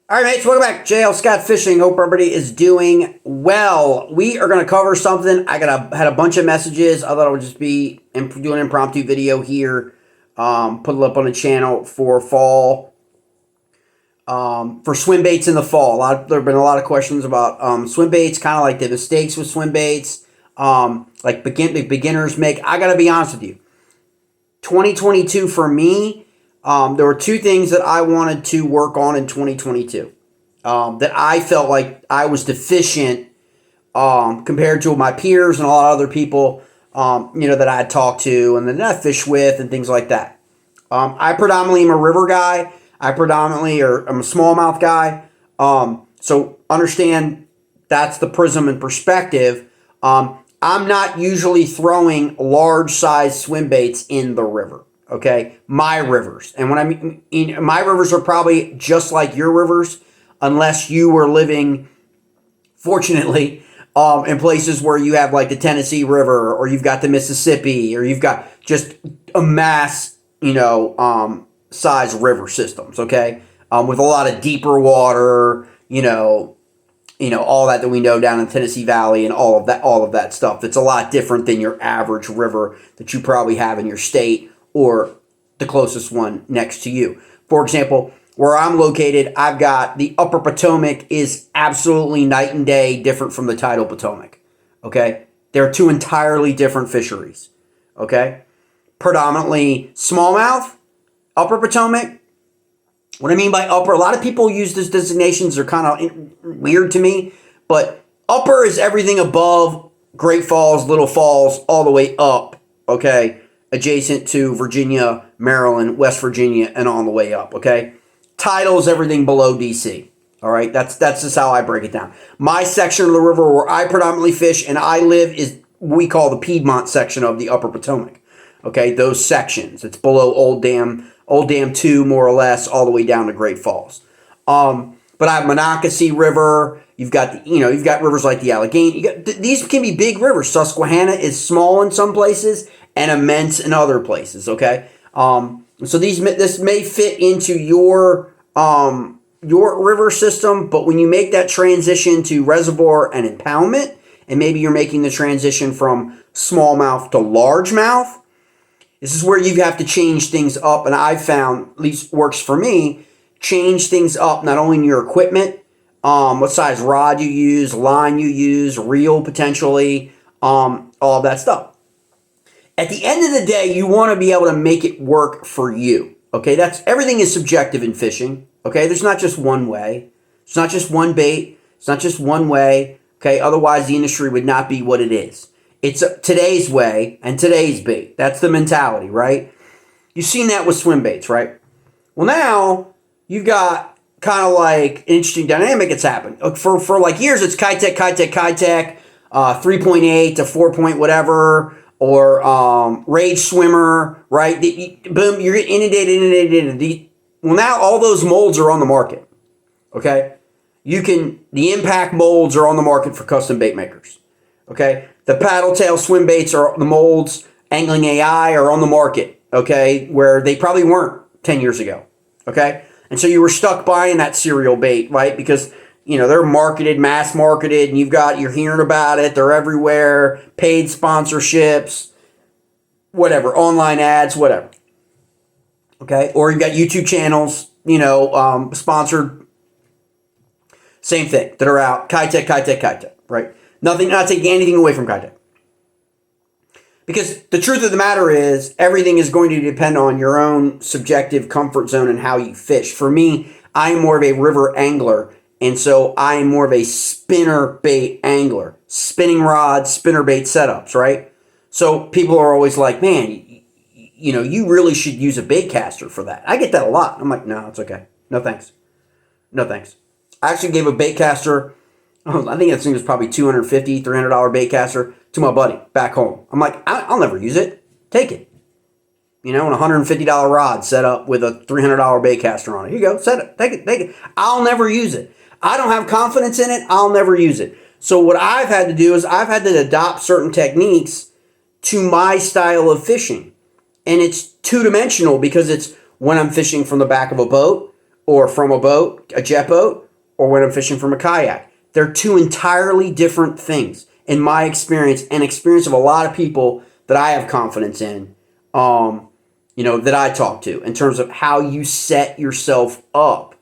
All right, mates, welcome back. JL Scott Fishing. Hope everybody is doing well. We are going to cover something. Had a bunch of messages. I thought I would just be doing an impromptu video here. Put it up on the channel for fall. For swim baits in the fall. There have been a lot of questions about swim baits, kind of like the mistakes with swim baits, like beginners make. I got to be honest with you. 2022 for me, there were two things that I wanted to work on in 2022 that I felt like I was deficient compared to my peers and a lot of other people, that I had talked to and that I fish with and things like that. I predominantly am a river guy. I'm a smallmouth guy. So understand that's the prism and perspective. I'm not usually throwing large size swim baits in the river. Okay, my rivers. And when I mean, my rivers are probably just like your rivers, unless you were living, fortunately, in places where you have like the Tennessee River, or you've got the Mississippi, or you've got just a mass, size river systems. Okay, with a lot of deeper water, all that we know down in Tennessee Valley and all of that stuff. It's a lot different than your average river that you probably have in your state or the closest one next to you. For example, where I'm located, I've got the Upper Potomac is absolutely night and day different from the Tidal Potomac. Okay? They're two entirely different fisheries. Okay? Predominantly smallmouth, Upper Potomac. What I mean by upper, a lot of people use these designations. They're kind of weird to me. But upper is everything above Great Falls, Little Falls, all the way up. Okay? Adjacent to Virginia, Maryland, West Virginia, and on the way up, okay? Tidal is everything below D.C., all right? That's just how I break it down. My section of the river where I predominantly fish and I live is what we call the Piedmont section of the Upper Potomac, okay? Those sections. It's below Old Dam 2, more or less, all the way down to Great Falls. But I have Monocacy River. You've got you've got rivers like the Allegheny. These can be big rivers. Susquehanna is small in some places and immense in other places. Okay, so this may fit into your river system, but when you make that transition to reservoir and impoundment, and maybe you're making the transition from smallmouth to largemouth, this is where you have to change things up. And I've found, at least works for me, change things up not only in your equipment, what size rod you use, line you use, reel potentially, all of that stuff. At the end of the day, you want to be able to make it work for you. Okay, everything is subjective in fishing. Okay, there's not just one way. It's not just one bait. It's not just one way. Okay, otherwise the industry would not be what it is. It's today's way and today's bait. That's the mentality, right? You've seen that with swim baits, right? Well, now you've got kind of like an interesting dynamic that's happened. For like years, it's Kitech, 3.8 to 4 point whatever, or Rage Swimmer, right? Boom, you're getting inundated. Well, now all those molds are on the market, okay? The impact molds are on the market for custom bait makers, okay? The paddle tail swim baits the molds, Angling AI are on the market, okay? Where they probably weren't 10 years ago, okay? And so you were stuck buying that cereal bait, right? Because, they're mass marketed, and you're hearing about it. They're everywhere. Paid sponsorships, whatever, online ads, whatever. Okay? Or you've got YouTube channels, sponsored, same thing, that are out. Kitech, right? Not taking anything away from Kitech. Because the truth of the matter is, everything is going to depend on your own subjective comfort zone and how you fish. For me, I'm more of a river angler, and so I am more of a spinner bait angler. Spinning rods, spinner bait setups, right? So people are always like, man, you really should use a bait caster for that. I get that a lot. I'm like, no, it's okay. No thanks. No thanks. I actually gave a bait caster, I think that thing was probably $250, $300 bait caster, to my buddy back home. I'm like, I'll never use it. Take it. And a $150 rod set up with a $300 bait caster on it. Here you go. Set it. Take it. I'll never use it. I don't have confidence in it. I'll never use it. So what I've had to do is I've had to adopt certain techniques to my style of fishing. And it's two-dimensional because it's when I'm fishing from the back of a boat or from a boat, a jet boat, or when I'm fishing from a kayak. They're two entirely different things in my experience and experience of a lot of people that I have confidence in, that I talk to in terms of how you set yourself up.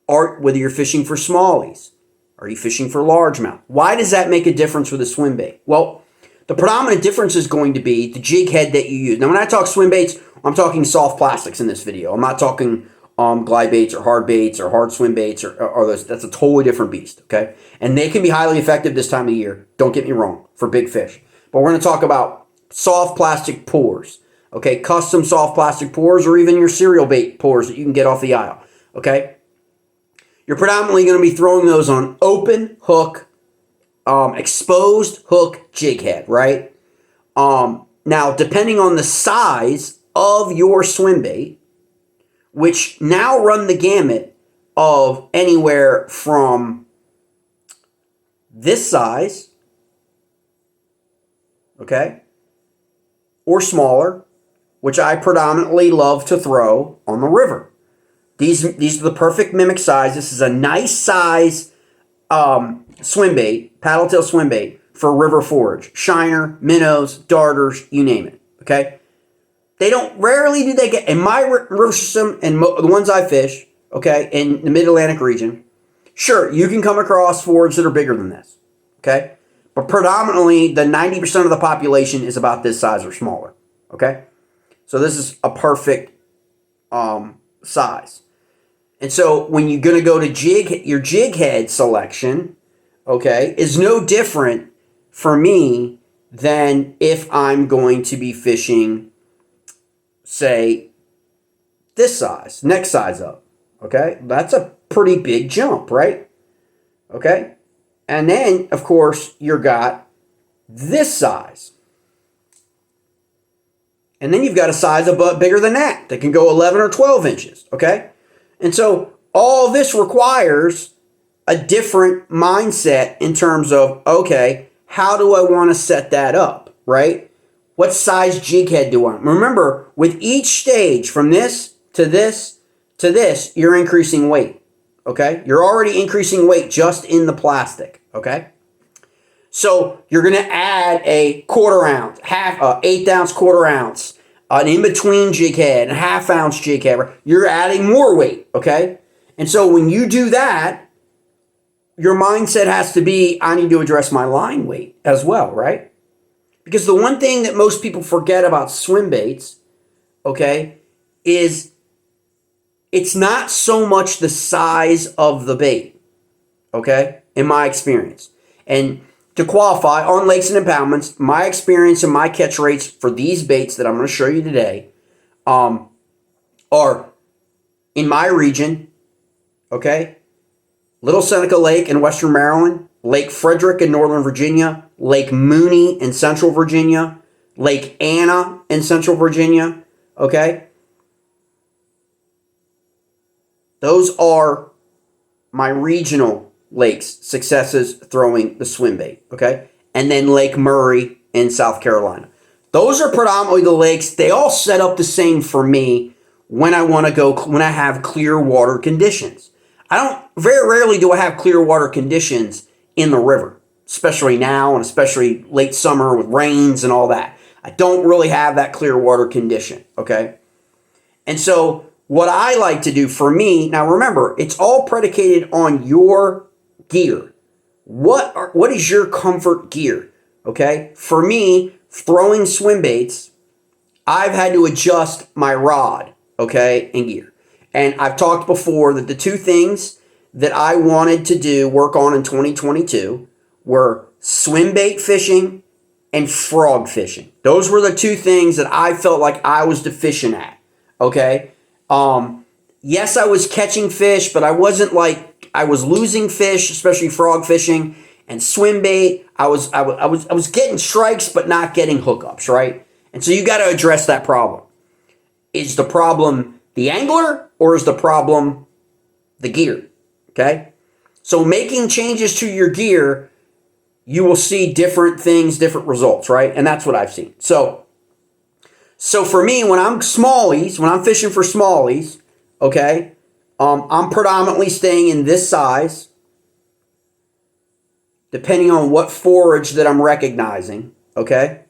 Or whether you're fishing for smallies, are you fishing for largemouth? Why does that make a difference with a swim bait? Well, the predominant difference is going to be the jig head that you use. Now, when I talk swim baits, I'm talking soft plastics in this video. I'm not talking glide baits or hard swim baits or those. That's a totally different beast, okay? And they can be highly effective this time of year. Don't get me wrong, for big fish. But we're going to talk about soft plastic pours, okay? Custom soft plastic pours, or even your cereal bait pours that you can get off the aisle, okay? You're predominantly going to be throwing those on open hook, exposed hook jig head, right? Now, depending on the size of your swim bait, which now run the gamut of anywhere from this size, okay, or smaller, which I predominantly love to throw on the river. These are the perfect mimic size. This is a nice size swim bait, paddle tail swim bait for river forage. Shiner, minnows, darters, you name it, okay? Rarely do they get, in my river system and the ones I fish, okay, in the mid-Atlantic region, sure, you can come across forages that are bigger than this, okay? But predominantly, the 90% of the population is about this size or smaller, okay? So this is a perfect size. And so when you're going to go to your jig head selection, okay, is no different for me than if I'm going to be fishing, say, this size, next size up, okay? That's a pretty big jump, right? Okay? And then, of course, you've got this size. And then you've got a size a bit bigger than that can go 11 or 12 inches, okay? And so all this requires a different mindset in terms of, okay, how do I want to set that up, right? What size jig head do I want? Remember, with each stage from this to this to this, you're increasing weight, okay? You're already increasing weight just in the plastic, okay? So you're going to add a quarter ounce, eighth ounce, quarter ounce, an in-between jig head, a half ounce jig head. You're adding more weight, okay? And so when you do that, your mindset has to be, I need to address my line weight as well, right? Because the one thing that most people forget about swim baits, okay, is it's not so much the size of the bait, okay, in my experience. And to qualify, on lakes and impoundments, my experience and my catch rates for these baits that I'm going to show you today are in my region, okay, Little Seneca Lake in western Maryland, Lake Frederick in northern Virginia, Lake Mooney in central Virginia, Lake Anna in central Virginia, okay? Those are my regional lakes successes throwing the swim bait, okay? And then Lake Murray in South Carolina. Those are predominantly the lakes. They all set up the same for me when I want to go, when I have clear water conditions. Very rarely do I have clear water conditions in the river, especially now and especially late summer with rains and all that. I don't really have that clear water condition, okay? And so what I like to do for me, now remember, it's all predicated on your gear. What is your comfort gear, okay? For me, throwing swim baits, I've had to adjust my rod, okay, and gear. And I've talked before that the two things that I wanted to work on in 2022 were swim bait fishing and frog fishing. Those were the two things that I felt like I was deficient at, okay? Yes, I was catching fish, but I wasn't like, I was losing fish, especially frog fishing and swim bait. I was getting strikes, but not getting hookups, right? And so you got to address that problem. Is the problem the angler, or is the problem the gear, okay? So making changes to your gear, you will see different things, different results, right? And that's what I've seen. So for me, when I'm fishing for smallies, okay, I'm predominantly staying in this size, depending on what forage that I'm recognizing, okay?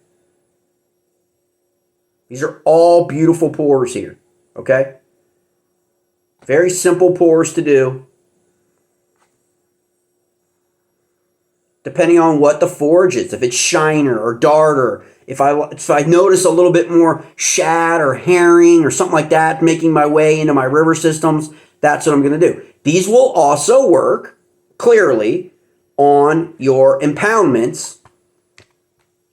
These are all beautiful pours here, okay? Very simple pours to do. Depending on what the forage is, if it's shiner or darter, if I notice a little bit more shad or herring or something like that making my way into my river systems, that's what I'm going to do. These will also work clearly on your impoundments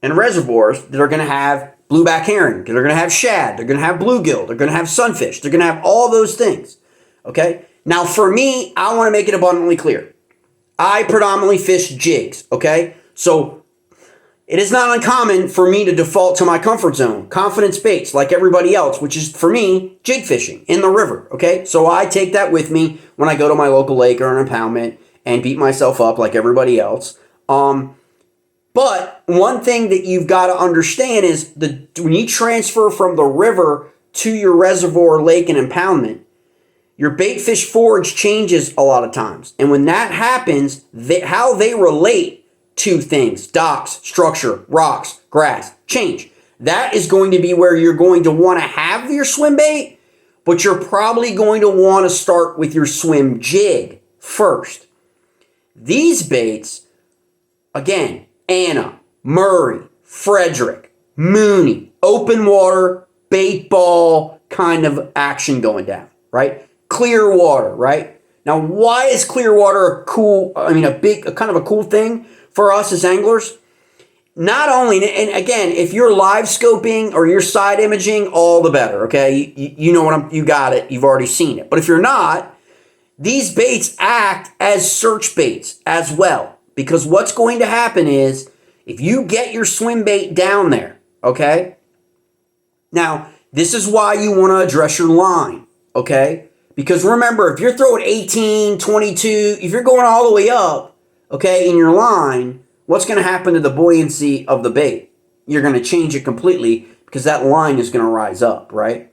and reservoirs that are going to have blueback herring, they're going to have shad, they're going to have bluegill, they're going to have sunfish, they're going to have all those things. Okay? Now for me, I want to make it abundantly clear. I predominantly fish jigs, okay? So it is not uncommon for me to default to my comfort zone, confidence baits, like everybody else, which is, for me, jig fishing in the river, okay? So I take that with me when I go to my local lake or an impoundment and beat myself up like everybody else. But one thing that you've got to understand is when you transfer from the river to your reservoir, lake, and impoundment, your bait fish forage changes a lot of times. And when that happens, how they relate to things, docks, structure, rocks, grass, change. That is going to be where you're going to want to have your swim bait, but you're probably going to want to start with your swim jig first. These baits, again, Anna, Murray, Frederick, Mooney, open water, bait ball kind of action going down, right? Clear water, right? Now, why is clear water a cool thing for us as anglers? Not only, and again, if you're live scoping or you're side imaging, all the better, okay? You know you got it, you've already seen it. But if you're not, these baits act as search baits as well. Because what's going to happen is, if you get your swim bait down there, okay? Now, this is why you want to address your line, okay? Because remember, if you're throwing 18, 22, if you're going all the way up, okay, in your line, what's going to happen to the buoyancy of the bait? You're going to change it completely because that line is going to rise up, right?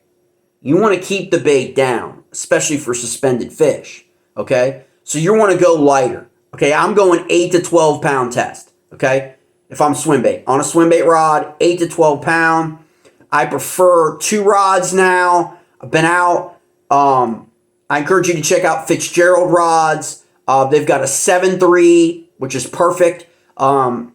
You want to keep the bait down, especially for suspended fish, okay? So you want to go lighter, okay? I'm going 8 to 12 pound test, okay? If I'm swim bait. On a swim bait rod, 8 to 12 pound. I prefer 2 rods now. I've been out. I encourage you to check out Fitzgerald rods. They've got a 7.3, which is perfect. A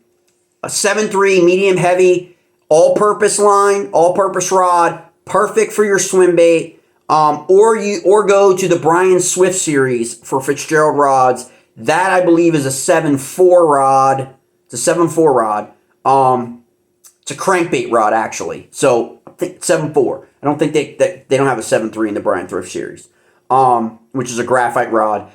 7.3 medium heavy, all-purpose line, all-purpose rod, perfect for your swim bait. Or go to the Bryan Thrift Series for Fitzgerald rods. That I believe is a 7.4 rod. It's a 7.4 rod. It's a crankbait rod actually. So I think 7.4. I don't think they don't have a 7.3 in the Bryan Thrift Series. Which is a graphite rod.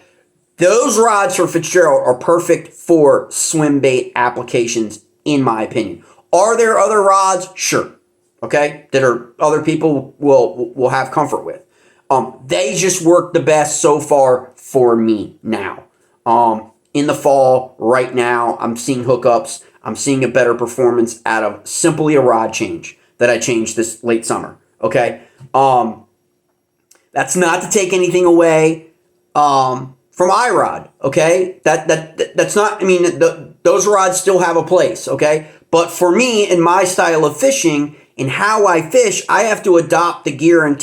Those rods for Fitzgerald are perfect for swim bait applications, in my opinion. Are there other rods? Sure. Okay? That other people will have comfort with. They just work the best so far for me now. In the fall, right now, I'm seeing hookups. I'm seeing a better performance out of simply a rod change that I changed this late summer. Okay? That's not to take anything away from iRod, okay? That's not, I mean, those rods still have a place, okay? But for me, in my style of fishing, in how I fish, I have to adopt the gear and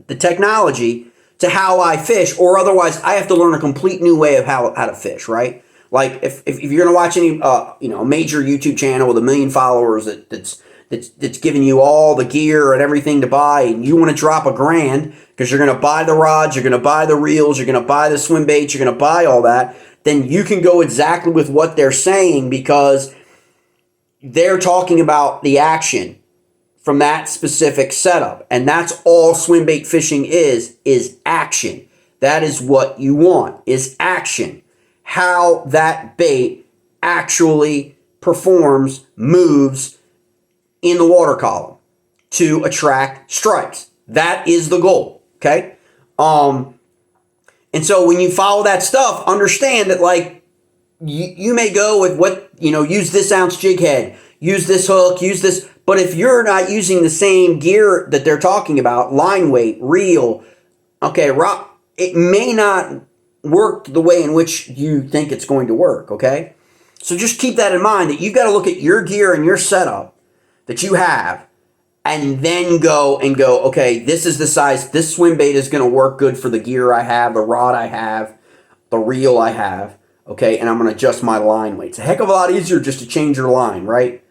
the technology to how I fish, or otherwise I have to learn a complete new way of how to fish, right? Like if you're gonna watch any major YouTube channel with 1 million followers that's giving you all the gear and everything to buy, and you want to drop $1,000 because you're going to buy the rods, you're going to buy the reels, you're going to buy the swim baits, you're going to buy all that, then you can go exactly with what they're saying because they're talking about the action from that specific setup. And that's all swim bait fishing is action. That is what you want, is action. How that bait actually performs, moves in the water column to attract strikes. That is the goal, okay? And so when you follow that stuff, understand that like you may go with what, use this ounce jig head, use this hook, use this, but if you're not using the same gear that they're talking about, line weight, reel, okay, it may not work the way in which you think it's going to work, okay? So just keep that in mind, that you've got to look at your gear and your setup that you have, and then go, okay, this is the size, this swim bait is going to work good for the gear I have, the rod I have, the reel I have, okay, and I'm going to adjust my line weight. It's a heck of a lot easier just to change your line, right?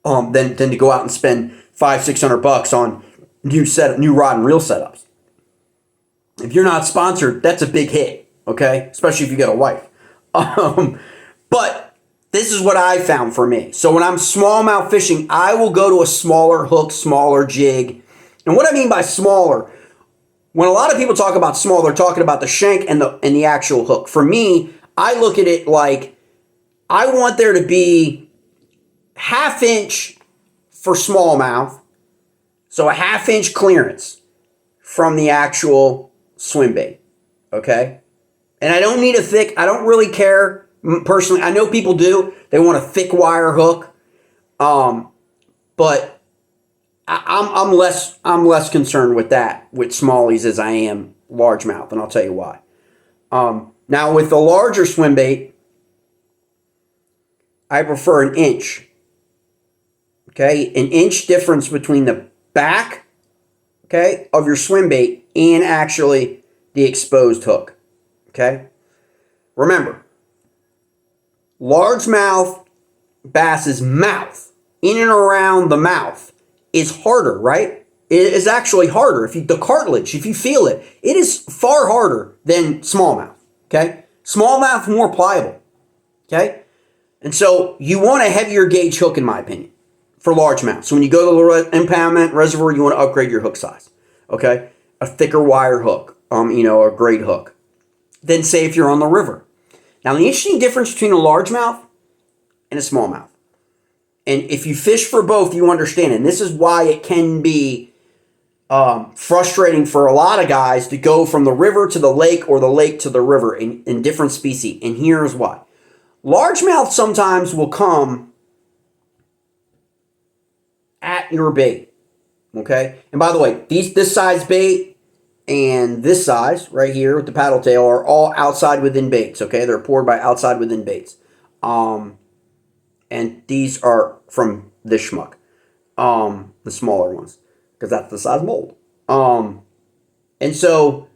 Than to go out and spend $500-600 on new rod and reel setups. If you're not sponsored, that's a big hit, okay? Especially if you get a wife. But this is what I found for me. So when I'm smallmouth fishing, I will go to a smaller hook, smaller jig. And what I mean by smaller, when a lot of people talk about small, they're talking about the shank and the actual hook. For me, I look at it like I want there to be 1/2 inch for smallmouth, so a 1/2 inch clearance from the actual swim bait, okay? And I don't need a thick, I don't really care personally. I know people do. They want a thick wire hook, but I'm less concerned with that with smallies as I am largemouth, and I'll tell you why. Now with the larger swim bait, I prefer 1 inch. Okay, 1 inch difference between the back, okay, of your swim bait and actually the exposed hook. Okay, remember, largemouth bass's mouth, in and around the mouth, is harder, right? It is actually harder. The cartilage, if you feel it, it is far harder than smallmouth. Okay, smallmouth more pliable. Okay, and so you want a heavier gauge hook, in my opinion, for largemouth. So when you go to the impoundment reservoir, you want to upgrade your hook size. Okay, a thicker wire hook, a grade hook. Then say if you're on the river. Now the interesting difference between a largemouth and a smallmouth, and if you fish for both, you understand, and this is why it can be frustrating for a lot of guys to go from the river to the lake or the lake to the river in different species. And here's why. Largemouth sometimes will come at your bait, okay? And by the way, this size bait and this size right here with the paddle tail are all outside within baits, okay? They're poured by outside within baits. And these are from this schmuck, the smaller ones, because that's the size mold. And so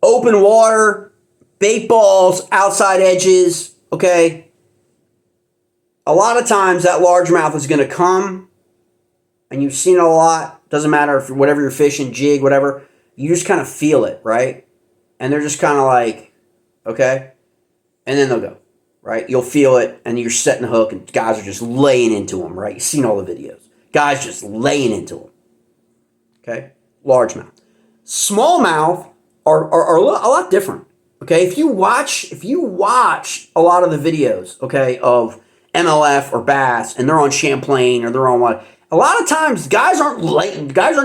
open water, bait balls, outside edges, okay? A lot of times that largemouth is going to come, and you've seen it a lot. Doesn't matter if whatever you're fishing, jig, whatever. You just kind of feel it, right? And they're just kind of like, okay? And then they'll go, right? You'll feel it, and you're setting the hook, and guys are just laying into them, right? You've seen all the videos. Guys just laying into them, okay? Largemouth. Smallmouth are a lot different, okay? If you watch a lot of the videos, okay, of MLF or bass, and they're on Champlain or they're on what, a lot of times guys aren't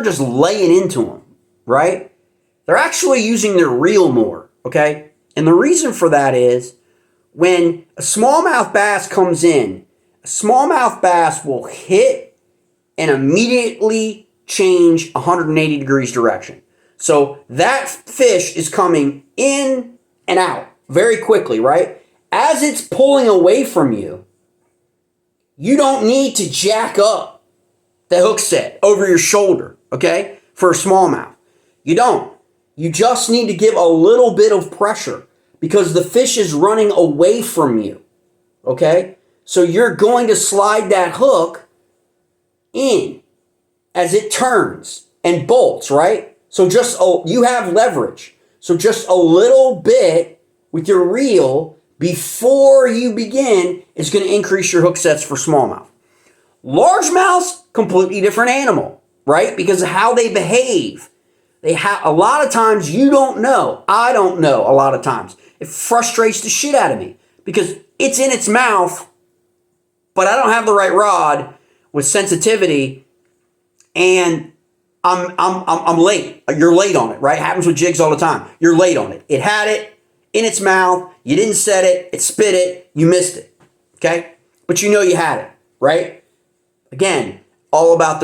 just laying into them, right? They're actually using their reel more, okay? And the reason for that is when a smallmouth bass comes in, a smallmouth bass will hit and immediately change 180 degrees direction. So that fish is coming in and out very quickly, right? As it's pulling away from you, you don't need to jack up the hook set over your shoulder, okay, for a smallmouth. You don't. You just need to give a little bit of pressure because the fish is running away from you, okay? So you're going to slide that hook in as it turns and bolts, right? So you have leverage. So just a little bit with your reel before you begin is going to increase your hook sets for smallmouth. Largemouths, completely different animal, right? Because of how they behave. A lot of times you don't know. I don't know a lot of times. It frustrates the shit out of me because it's in its mouth, but I don't have the right rod with sensitivity, and I'm late. You're late on it, right? It happens with jigs all the time. You're late on it. It had it in its mouth. You didn't set it. It spit it. You missed it. Okay? But you know you had it, right? Again, all about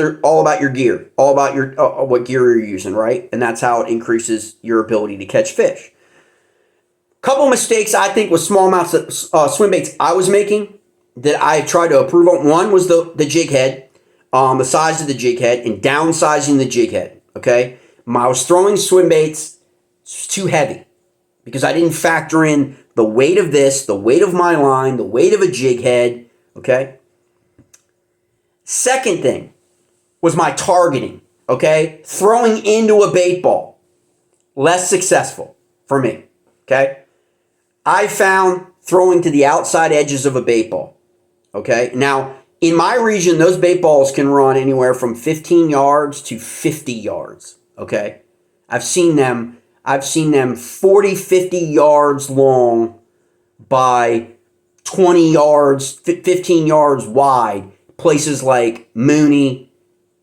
your gear, all about your what gear you're using, right? And that's how it increases your ability to catch fish. Couple mistakes I think with small amounts of swim baits I was making that I tried to improve on. One was the jig head, the size of the jig head, and downsizing the jig head. Okay, I was throwing swim baits too heavy because I didn't factor in the weight of this, the weight of my line, the weight of a jig head. Okay. Second thing was my targeting. Okay, throwing into a bait ball, less successful for me. Okay, I found throwing to the outside edges of a bait ball. Okay, now in my region, those bait balls can run anywhere from 15 yards to 50 yards. Okay, I've seen them 40, 50 yards long by 20 yards, 15 yards wide. Places like Mooney,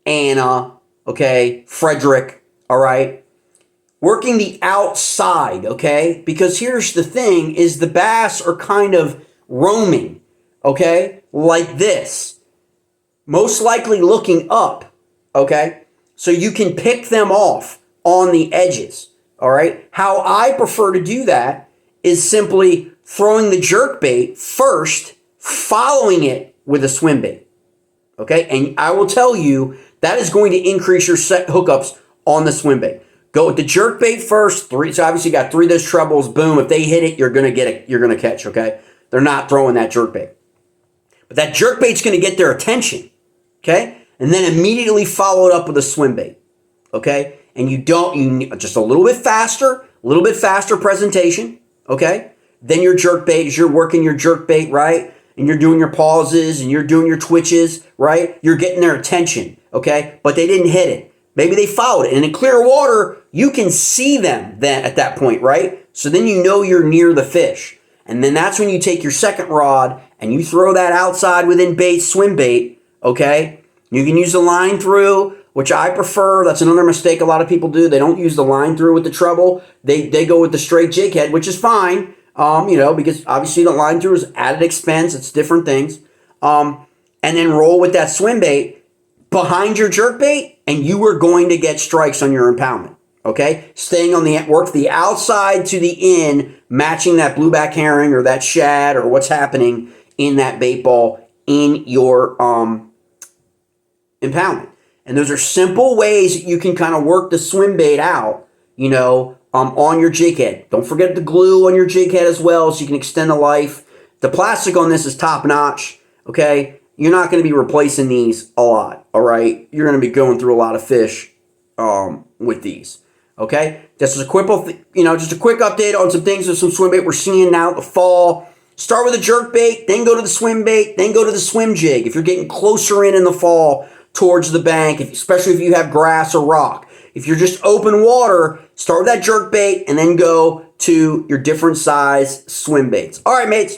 Anna, okay, Frederick, all right. Working the outside, okay? Because here's the thing, is the bass are kind of roaming, okay? Like this. Most likely looking up, okay? So you can pick them off on the edges, all right? How I prefer to do that is simply throwing the jerk bait first, following it with a swim bait, okay? And I will tell you, that is going to increase your set hookups on the swim bait. Go with the jerk bait first. So obviously you got 3 of those trebles. Boom. If they hit it, you're gonna get it. You're gonna catch. Okay. They're not throwing that jerk bait, but that jerk bait's gonna get their attention. Okay. And then immediately follow it up with a swim bait. Okay. And you just a little bit faster presentation. Okay. Then your jerk bait, as you're working your jerk bait, right? And you're doing your pauses and you're doing your twitches, right? You're getting their attention. Okay. But they didn't hit it. Maybe they followed it. And in clear water, you can see them then at that point, right? So then you know you're near the fish. And then that's when you take your second rod and you throw that outside within bait, swim bait, okay? You can use the line through, which I prefer. That's another mistake a lot of people do. They don't use the line through with the treble. They go with the straight jig head, which is fine, because obviously the line through is added expense. It's different things. And then roll with that swim bait behind your jerk bait, and you are going to get strikes on your impoundment. Okay, staying on the work the outside to the in, matching that blueback herring or that shad or what's happening in that bait ball in your impoundment. And those are simple ways that you can kind of work the swim bait out, on your jig head. Don't forget the glue on your jig head as well, so you can extend the life. The plastic on this is top notch. Okay. You're not going to be replacing these a lot, all right? You're going to be going through a lot of fish with these, okay? Just a quick update on some things with some swim bait we're seeing now in the fall. Start with a jerk bait, then go to the swim bait, then go to the swim jig. If you're getting closer in the fall towards the bank, especially if you have grass or rock. If you're just open water, start with that jerk bait and then go to your different size swim baits. All right, mates.